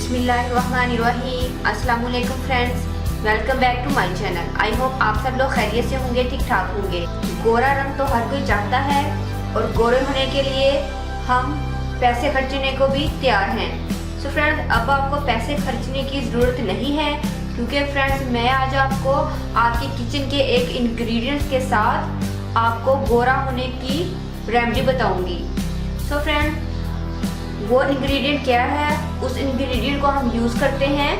बिस्मिल्लाहिर्रहमानिर्रहीम। अस्सलाम वालेकुम friends, welcome back to my channel. I hope आप सब लोग खैरियत से होंगे, ठीक ठाक होंगे। गोरा रंग तो हर कोई चाहता है और गोरे होने के लिए हम पैसे खर्चने को भी तैयार हैं। सो फ्रेंड्स, अब आपको पैसे खर्चने की ज़रूरत नहीं है, क्योंकि फ्रेंड्स मैं आज आपको आपके किचन के एक इंग्रेडिएंट्स के साथ आपको गोरा होने की रेमेडी बताऊंगी। सो फ्रेंड्स, वो इंग्रेडिएंट क्या है, उस इंग्रेडिएंट को हम यूज़ करते हैं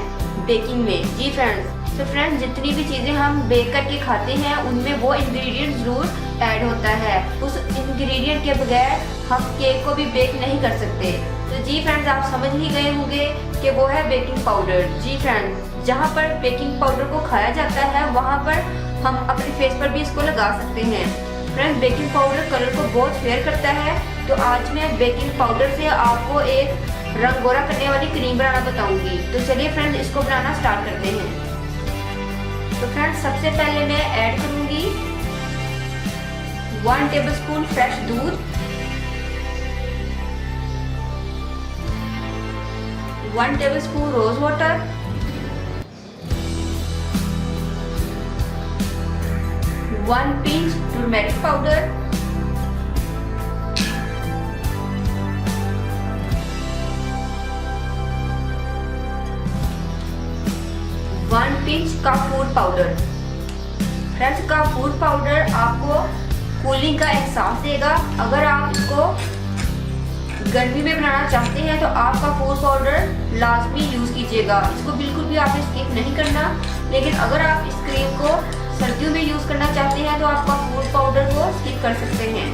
बेकिंग में। जी फ्रेंड्स, तो फ्रेंड्स जितनी भी चीज़ें हम बेक करके खाते हैं उनमें वो इंग्रेडिएंट ज़रूर ऐड होता है। उस इंग्रेडिएंट के बगैर हम केक को भी बेक नहीं कर सकते। तो जी फ्रेंड्स, आप समझ ही गए होंगे कि वो है बेकिंग पाउडर। जी फ्रेंड्स, जहाँ पर बेकिंग पाउडर को खाया जाता है वहाँ पर हम अपने फेस पर भी इसको लगा सकते हैं। फ्रेंड्स, बेकिंग पाउडर कलर को बहुत फेयर करता है, तो आज मैं बेकिंग पाउडर से आपको एक रंग गोरा करने वाली क्रीम बनाना बताऊंगी। तो चलिए फ्रेंड्स, इसको बनाना स्टार्ट करते हैं। तो फ्रेंड्स, सबसे पहले मैं ऐड करूंगी 1 टेबलस्पून फ्रेश दूध, 1 tablespoon rose water, 1 pinch turmeric powder, 1 pinch का फूड पाउडर। फ्रेंड्स, का फूड पाउडर आपको कूलिंग का एहसास देगा। अगर आप इसको गर्मी में बनाना चाहते हैं तो आपका फूड पाउडर लाजमी यूज़ कीजिएगा। इसको बिल्कुल भी आपने स्किप नहीं करना। लेकिन अगर आप इस क्रीम को सर्दियों में यूज़ करना चाहते हैं तो आपका फूड पाउडर को स्किप कर सकते हैं।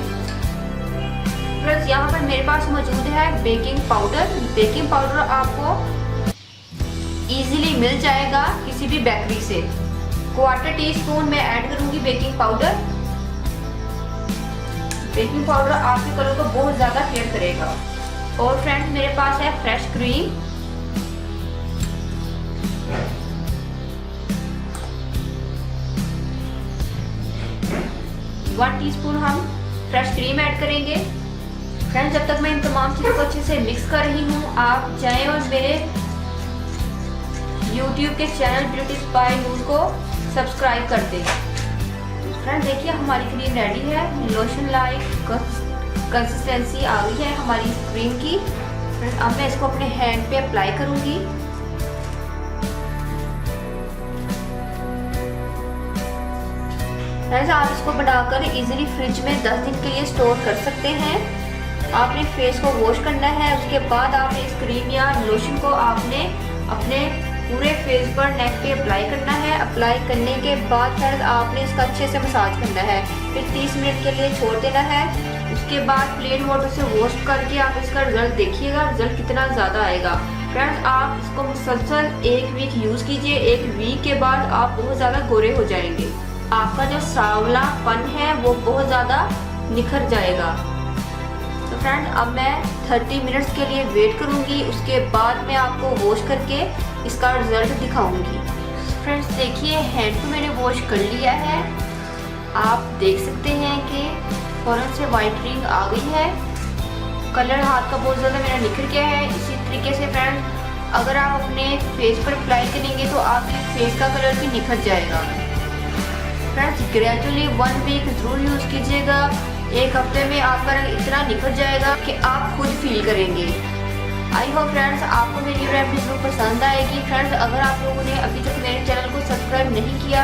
फ्रेंड्स, यहाँ पर मेरे पास मौजूद है बेकिंग पाउडर। बेकिंग पाउडर आपको इजीली मिल जाएगा किसी भी बेकरी से। 1/4 टीस्पून मैं ऐड करूंगी बेकिंग पाउडर। बेकिंग पाउडर आपके कलर को बहुत ज़्यादा फेयर करेगा। और फ्रेंड्स, मेरे पास है फ्रेश क्रीम। वन टीस्पून हम फ्रेश क्रीम ऐड करेंगे। फ्रेंड्स, जब तक मैं इन तमाम चीज़ों को अच्छे से मिक्स कर रही हूँ, आप जाएं और मेरे YouTube के चैनल ब्यूटी स्पाई न्यूज को सब्सक्राइब कर दें। फ्रेंड्स, देखिए हमारी क्रीम रेडी है। लोशन लाइक कंसिस्टेंसी आ गई है हमारी इस क्रीम की। फ्रेंड्स, अब मैं इसको अपने हैंड पे अप्लाई करूंगी। फ्रेंड्स, आप इसको बनाकर इजीली फ्रिज में 10 दिन के लिए स्टोर कर सकते हैं। आपने फेस को वॉश करना है, उसके बाद आपने इस क्रीम या लोशन को आपने अपने पूरे फेस पर, नेक पे अप्लाई करना है। अप्लाई करने के बाद फ्रेंड्स आपने इसका अच्छे से मसाज करना है, फिर 30 मिनट के लिए छोड़ देना है। उसके बाद प्लेन वाटर से वॉश करके आप इसका रिजल्ट देखिएगा, रिजल्ट कितना ज़्यादा आएगा। फ्रेंड्स, आप इसको मुसलसल 1 वीक यूज़ कीजिए। 1 वीक के बाद आप बहुत ज़्यादा गोरे हो जाएंगे। आपका जो सांवलापन है वो बहुत ज़्यादा निखर जाएगा। तो फ्रेंड्स, अब मैं 30 मिनट्स के लिए वेट करूँगी। उसके बाद मैं आपको वॉश करके इसका रिजल्ट दिखाऊंगी। फ्रेंड्स, देखिए हैंड को मैंने वॉश कर लिया है। आप देख सकते हैं कि फौरन से वाइटनिंग आ गई है। कलर हाथ का बहुत ज़्यादा मेरा निखर गया है। इसी तरीके से फ्रेंड्स, अगर आप अपने फेस पर अप्लाई करेंगे तो आपके फेस का कलर भी निखर जाएगा। फ्रेंड्स, ग्रेजुअली 1 वीक ज़रूर यूज़ कीजिएगा। 1 हफ्ते में आपका रंग इतना निखर जाएगा कि आप खुद फील करेंगे। आई होप फ्रेंड्स आपको मेरी रेसिपी जरूर पसंद आएगी। फ्रेंड्स, अगर आप लोगों ने अभी तक मेरे चैनल को सब्सक्राइब नहीं किया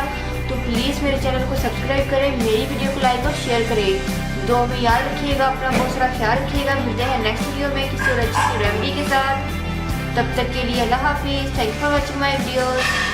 तो प्लीज़ मेरे चैनल को सब्सक्राइब करें, मेरी वीडियो को लाइक और शेयर करें। दुआ में याद रखिएगा, अपना बहुत सारा ख्याल रखिएगा। मिलते हैं नेक्स्ट वीडियो में किसी और अच्छी सी रेसिपी के साथ। तब तक के लिए अल्लाह हाफिज़। Thank you for watching my videos.